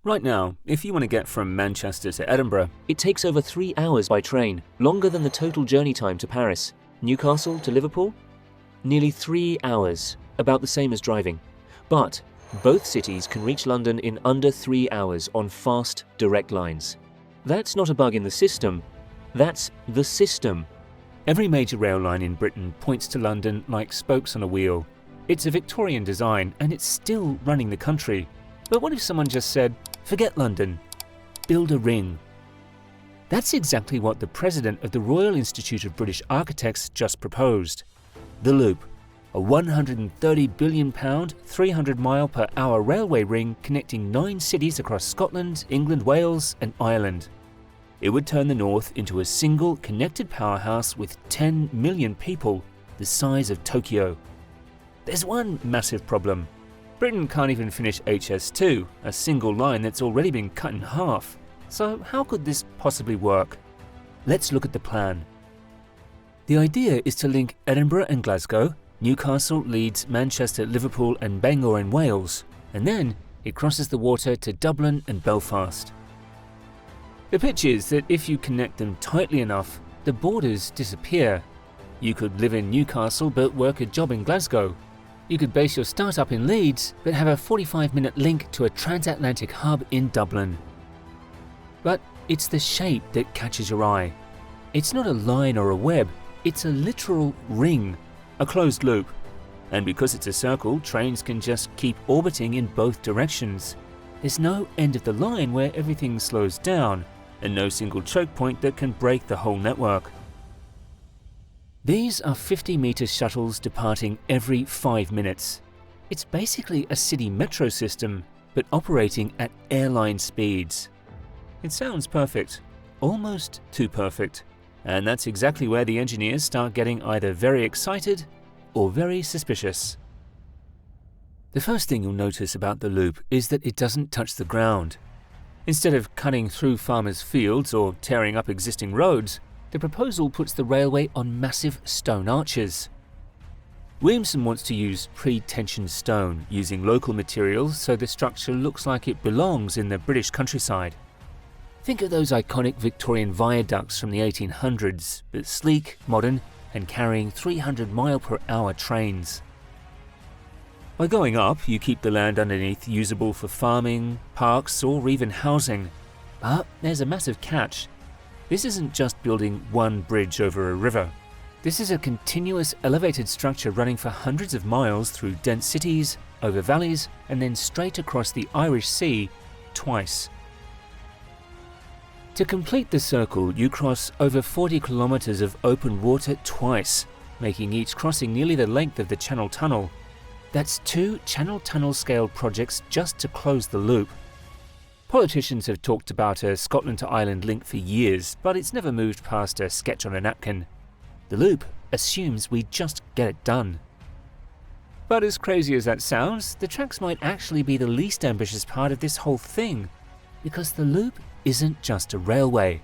Right now, if you want to get from Manchester to Edinburgh, It takes over 3 hours by train, longer than the total journey time to Paris. Newcastle to Liverpool? Nearly 3 hours, about the same as driving. But both cities can reach London in under 3 hours on fast, direct lines. That's not a bug in the system, that's the system. every major rail line in Britain points to London like spokes on a wheel. It's a Victorian design and it's still running the country. But what if someone just said, forget London, build a ring? That's exactly what the president of the Royal Institute of British Architects just proposed. The Loop, a £130 billion, 300-mile-per-hour railway ring connecting 9 cities across Scotland, England, Wales and Ireland. It would turn the north into a single connected powerhouse with 10 million people, the size of Tokyo. There's one massive problem. Britain can't even finish HS2, a single line that's already been cut in half. So how could this possibly work? Let's look at the plan. The idea is to link Edinburgh and Glasgow, Newcastle, Leeds, Manchester, Liverpool and Bangor in Wales, and then it crosses the water to Dublin and Belfast. The pitch is that if you connect them tightly enough, the borders disappear. You could live in Newcastle but work a job in Glasgow. You could base your startup in Leeds but have a 45-minute link to a transatlantic hub in Dublin. But it's the shape that catches your eye. It's not a line or a web, it's a literal ring, a closed loop. And because it's a circle, trains can just keep orbiting in both directions. There's no end of the line where everything slows down, and no single choke point that can break the whole network. These are 50-meter shuttles departing every 5 minutes. It's basically a city metro system, but operating at airline speeds. It sounds perfect, almost too perfect, and that's exactly where the engineers start getting either very excited or very suspicious. The first thing you'll notice about the loop is that it doesn't touch the ground. Instead of cutting through farmers' fields or tearing up existing roads, the proposal puts the railway on massive stone arches. Williamson wants to use pre-tensioned stone, using local materials so the structure looks like it belongs in the British countryside. Think of those iconic Victorian viaducts from the 1800s, but sleek, modern, and carrying 300-mile-per-hour trains. By going up, you keep the land underneath usable for farming, parks, or even housing. But there's a massive catch. This isn't just building one bridge over a river. This is a continuous elevated structure running for hundreds of miles through dense cities, over valleys, and then straight across the Irish Sea twice. To complete the circle, you cross over 40 kilometers of open water twice, making each crossing nearly the length of the Channel Tunnel. That's 2 Channel Tunnel-scale projects just to close the loop. Politicians have talked about a Scotland to Ireland link for years, but it's never moved past a sketch on a napkin. The loop assumes we just get it done. But as crazy as that sounds, the tracks might actually be the least ambitious part of this whole thing, because the loop isn't just a railway.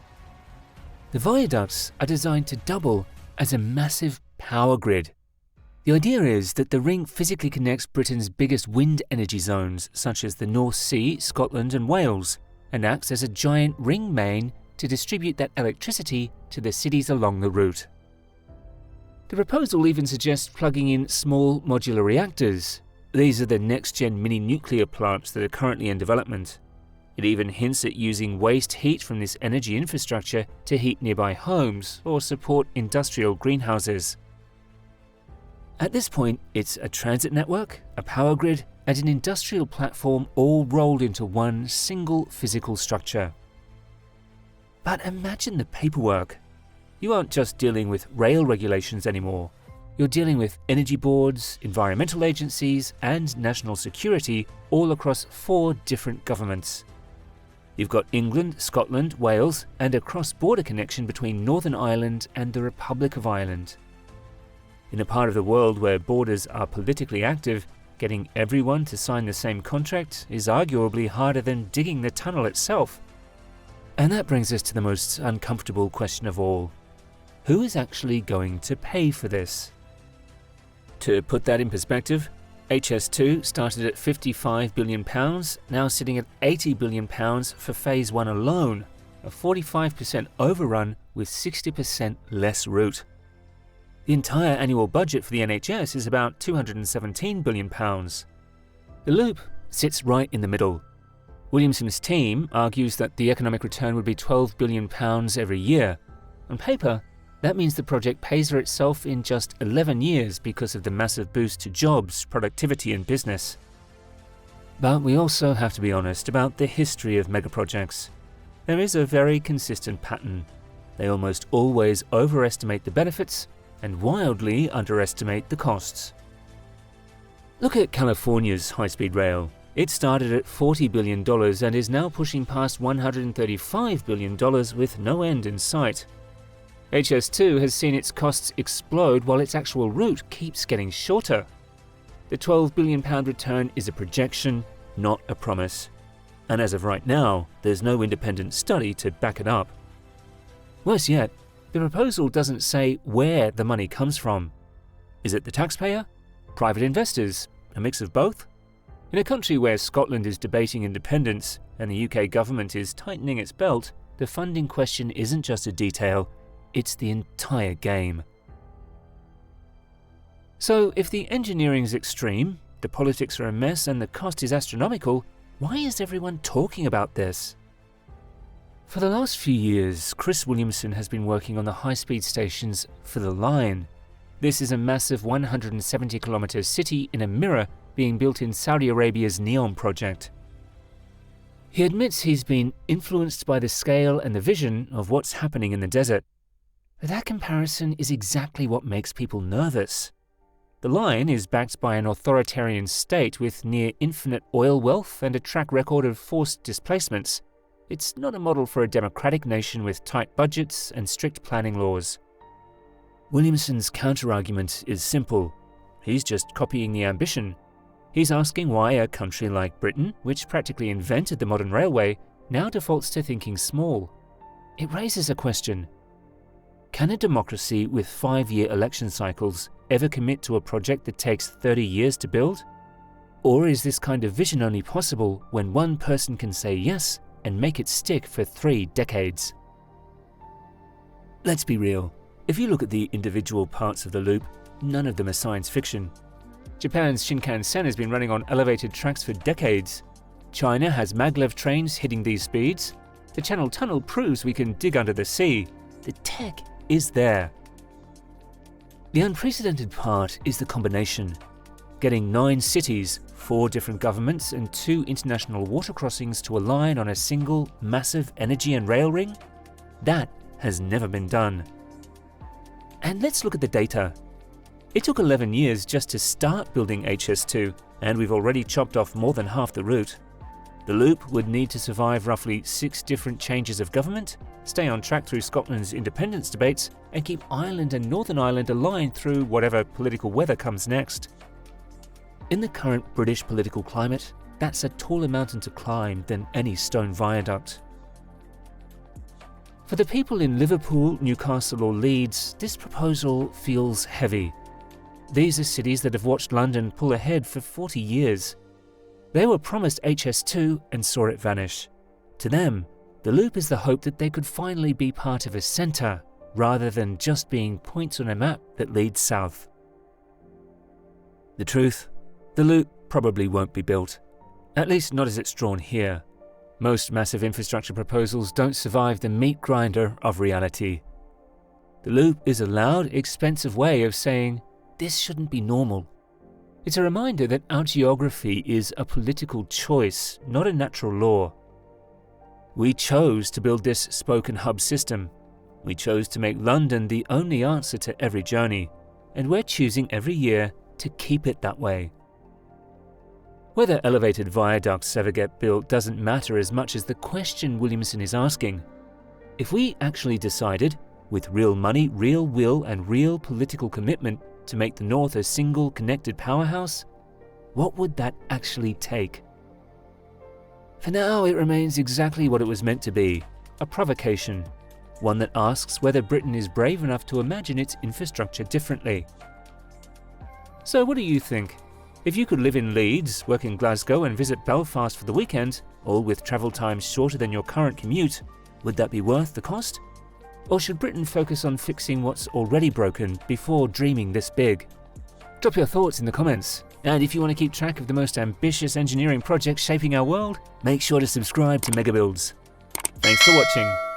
The viaducts are designed to double as a massive power grid. The idea is that the ring physically connects Britain's biggest wind energy zones, such as the North Sea, Scotland and Wales, and acts as a giant ring main to distribute that electricity to the cities along the route. The proposal even suggests plugging in small modular reactors. These are the next-gen mini-nuclear plants that are currently in development. It even hints at using waste heat from this energy infrastructure to heat nearby homes or support industrial greenhouses. At this point, it's a transit network, a power grid, and an industrial platform all rolled into one single physical structure. But imagine the paperwork. You aren't just dealing with rail regulations anymore. You're dealing with energy boards, environmental agencies, and national security all across 4 different governments. You've got England, Scotland, Wales, and a cross-border connection between Northern Ireland and the Republic of Ireland. In a part of the world where borders are politically active, getting everyone to sign the same contract is arguably harder than digging the tunnel itself. And that brings us to the most uncomfortable question of all. Who is actually going to pay for this? To put that in perspective, HS2 started at £55 billion, now sitting at £80 billion for Phase 1 alone, a 45% overrun with 60% less route. The entire annual budget for the NHS is about £217 billion. The loop sits right in the middle. Williamson's team argues that the economic return would be £12 billion every year. On paper, that means the project pays for itself in just 11 years because of the massive boost to jobs, productivity and business. But we also have to be honest about the history of megaprojects. There is a very consistent pattern. They almost always overestimate the benefits and wildly underestimate the costs. Look at California's high-speed rail. It started at $40 billion and is now pushing past $135 billion with no end in sight. HS2 has seen its costs explode while its actual route keeps getting shorter. The £12 billion return is a projection, not a promise. And as of right now, there's no independent study to back it up. Worse yet, the proposal doesn't say where the money comes from. Is it the taxpayer? Private investors? A mix of both? In a country where Scotland is debating independence and the UK government is tightening its belt, the funding question isn't just a detail, it's the entire game. So if the engineering's extreme, the politics are a mess and the cost is astronomical, why is everyone talking about this? For the last few years, Chris Williamson has been working on the high-speed stations for the line. This is a massive 170-kilometre city in a mirror being built in Saudi Arabia's NEOM project. He admits he's been influenced by the scale and the vision of what's happening in the desert. But that comparison is exactly what makes people nervous. The line is backed by an authoritarian state with near infinite oil wealth and a track record of forced displacements. It's not a model for a democratic nation with tight budgets and strict planning laws. Williamson's counterargument is simple. He's just copying the ambition. He's asking why a country like Britain, which practically invented the modern railway, now defaults to thinking small. It raises a question. Can a democracy with 5-year election cycles ever commit to a project that takes 30 years to build? Or is this kind of vision only possible when one person can say yes and make it stick for 3 decades? Let's be real. If you look at the individual parts of the loop, none of them are science fiction. Japan's Shinkansen has been running on elevated tracks for decades. China has maglev trains hitting these speeds. The Channel Tunnel proves we can dig under the sea. The tech is there. The unprecedented part is the combination. Getting 9 cities, 4 different governments and 2 international water crossings to align on a single massive energy and rail ring? That has never been done. And let's look at the data. It took 11 years just to start building HS2, and we've already chopped off more than half the route. The loop would need to survive roughly 6 different changes of government, stay on track through Scotland's independence debates, and keep Ireland and Northern Ireland aligned through whatever political weather comes next. In the current British political climate, that's a taller mountain to climb than any stone viaduct. For the people in Liverpool, Newcastle or Leeds, this proposal feels heavy. These are cities that have watched London pull ahead for 40 years. They were promised HS2 and saw it vanish. To them, the loop is the hope that they could finally be part of a centre, rather than just being points on a map that leads south. The truth? The loop probably won't be built. At least not as it's drawn here. Most massive infrastructure proposals don't survive the meat grinder of reality. The loop is a loud, expensive way of saying, this shouldn't be normal. It's a reminder that our geography is a political choice, not a natural law. We chose to build this spoke and hub system. We chose to make London the only answer to every journey, and we're choosing every year to keep it that way. Whether elevated viaducts ever get built doesn't matter as much as the question Williamson is asking. If we actually decided, with real money, real will and real political commitment, to make the North a single connected powerhouse, what would that actually take? For now, it remains exactly what it was meant to be, a provocation, one that asks whether Britain is brave enough to imagine its infrastructure differently. So what do you think? If you could live in Leeds, work in Glasgow and visit Belfast for the weekend, all with travel times shorter than your current commute, would that be worth the cost? Or should Britain focus on fixing what's already broken before dreaming this big? Drop your thoughts in the comments. And if you want to keep track of the most ambitious engineering projects shaping our world, make sure to subscribe to MegaBuilds. Thanks for watching.